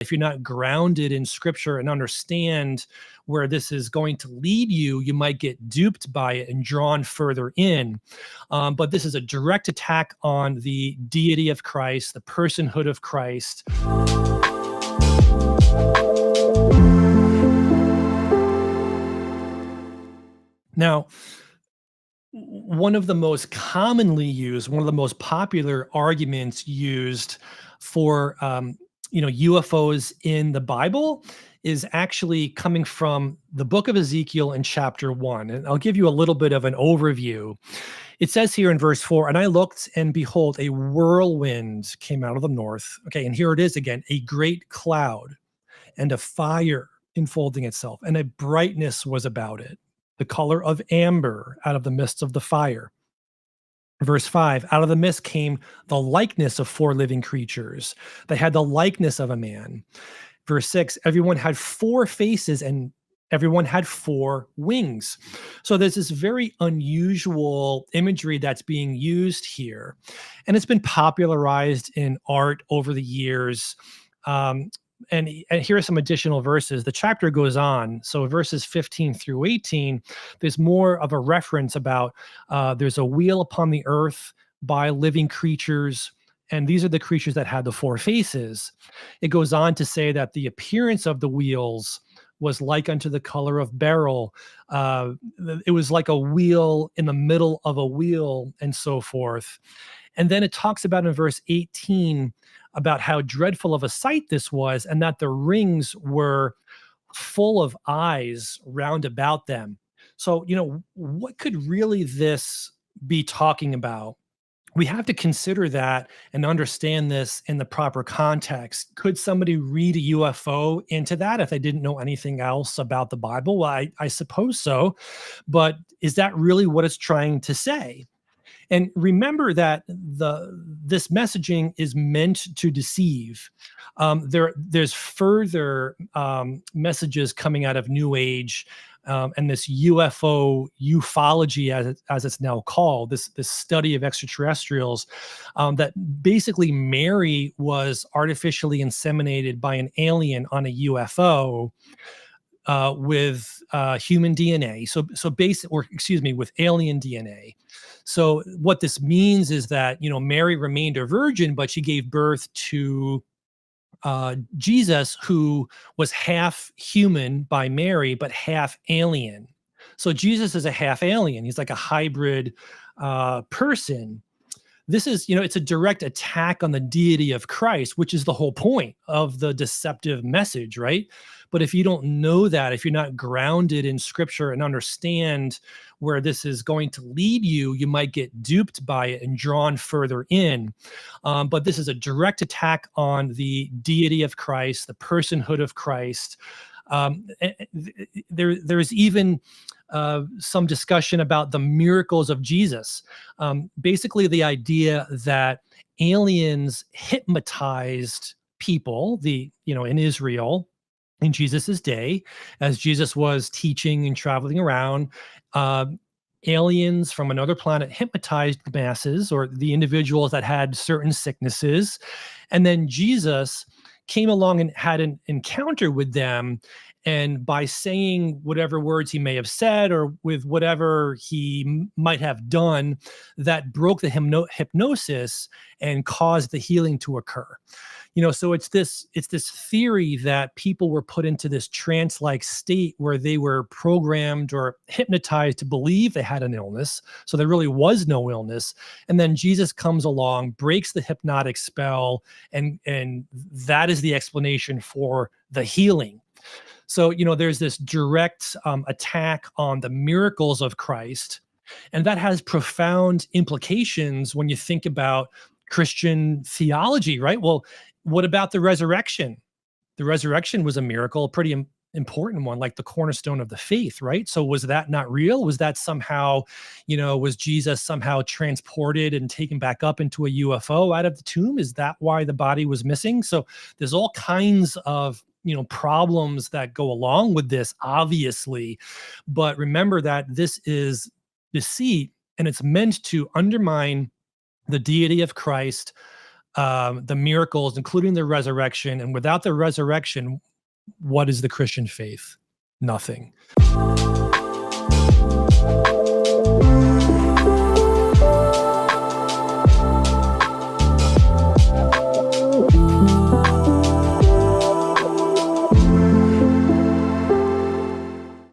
if you're not grounded in scripture and understand where this is going to lead you, you might get duped by it and drawn further in. But this is a direct attack on the deity of Christ, the personhood of Christ. Now, one of the most commonly used, one of the most popular arguments used for UFOs in the Bible is actually coming from the book of Ezekiel in chapter 1. And I'll give you a little bit of an overview. It says here in verse 4, "And I looked, and behold, a whirlwind came out of the north." Okay, and here it is again, a great cloud and a fire enfolding itself, and a brightness was about it, the color of amber out of the midst of the fire. Verse 5, "Out of the mist came the likeness of four living creatures. They had the likeness of a man." Verse 6, "Everyone had four faces, and everyone had four wings." So there's this very unusual imagery that's being used here. And it's been popularized in art over the years. And here are some additional verses. The chapter goes on. So verses 15 through 18, there's more of a reference about there's a wheel upon the earth by living creatures. And these are the creatures that had the four faces. It goes on to say that the appearance of the wheels was like unto the color of beryl. It was like a wheel in the middle of a wheel, and so forth. And then it talks about in verse 18 about how dreadful of a sight this was, and that the rings were full of eyes round about them. So, what could really this be talking about? We have to consider that and understand this in the proper context. Could somebody read a UFO into that if they didn't know anything else about the Bible? Well, I suppose so. But is that really what it's trying to say? And remember that this messaging is meant to deceive. There's further messages coming out of New Age and this UFO ufology, as it's now called, this study of extraterrestrials, that basically Mary was artificially inseminated by an alien on a UFO. With human DNA, with alien DNA. So what this means is that Mary remained a virgin, but she gave birth to Jesus, who was half human by Mary, but half alien. So Jesus is a half alien. He's like a hybrid person. This is, it's a direct attack on the deity of Christ, which is the whole point of the deceptive message, right? But if you don't know that, if you're not grounded in scripture and understand where this is going to lead you, you might get duped by it and drawn further in. But this is a direct attack on the deity of Christ, the personhood of Christ. There's even some discussion about the miracles of Jesus. Basically, the idea that aliens hypnotized people, in Israel in Jesus's day, as Jesus was teaching and traveling around. Aliens from another planet hypnotized the masses, or the individuals that had certain sicknesses, and then Jesus came along and had an encounter with them. And by saying whatever words he may have said, or with whatever he might have done, that broke the hypnosis and caused the healing to occur. So it's this theory that people were put into this trance-like state where they were programmed or hypnotized to believe they had an illness. So there really was no illness. And then Jesus comes along, breaks the hypnotic spell, and that is the explanation for the healing. So, there's this direct attack on the miracles of Christ, and that has profound implications when you think about Christian theology, right? Well, what about the resurrection? The resurrection was a miracle, a pretty important one, like the cornerstone of the faith, right? So was that not real? Was that somehow, was Jesus somehow transported and taken back up into a UFO out of the tomb? Is that why the body was missing? So there's all kinds of problems that go along with this, obviously. But remember that this is deceit, and it's meant to undermine the deity of Christ, the miracles, including the resurrection. And without the resurrection, what is the Christian faith? Nothing.